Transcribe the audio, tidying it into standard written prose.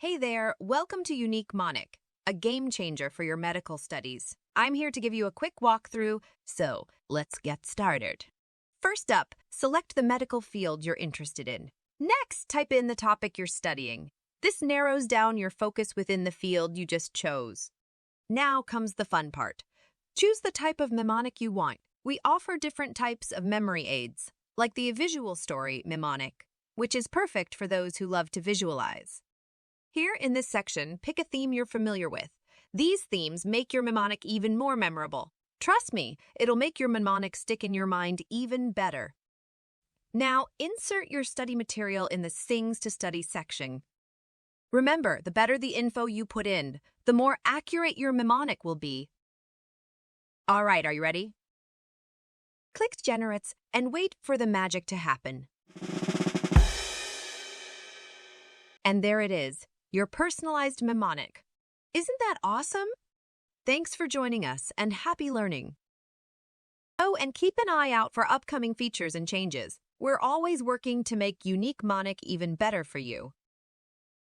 Hey there, welcome to UniqueMonic, a game changer for your medical studies. I'm here to give you a quick walkthrough, so let's get started. First up, select the medical field you're interested in. Next, type in the topic you're studying. This narrows down your focus within the field you just chose. Now comes the fun part. Choose the type of mnemonic you want. We offer different types of memory aids, like the visual story mnemonic, which is perfect for those who love to visualize. Here in this section, pick a theme you're familiar with. These themes make your mnemonic even more memorable. Trust me, it'll make your mnemonic stick in your mind even better. Now, insert your study material in the Things to Study section. Remember, the better the info you put in, the more accurate your mnemonic will be. All right, are you ready? Click Generates and wait for the magic to happen. And there it is, your personalized mnemonic. Isn't that awesome? Thanks for joining us and happy learning. Oh, and keep an eye out for upcoming features and changes. We're always working to make UniqueMonic even better for you.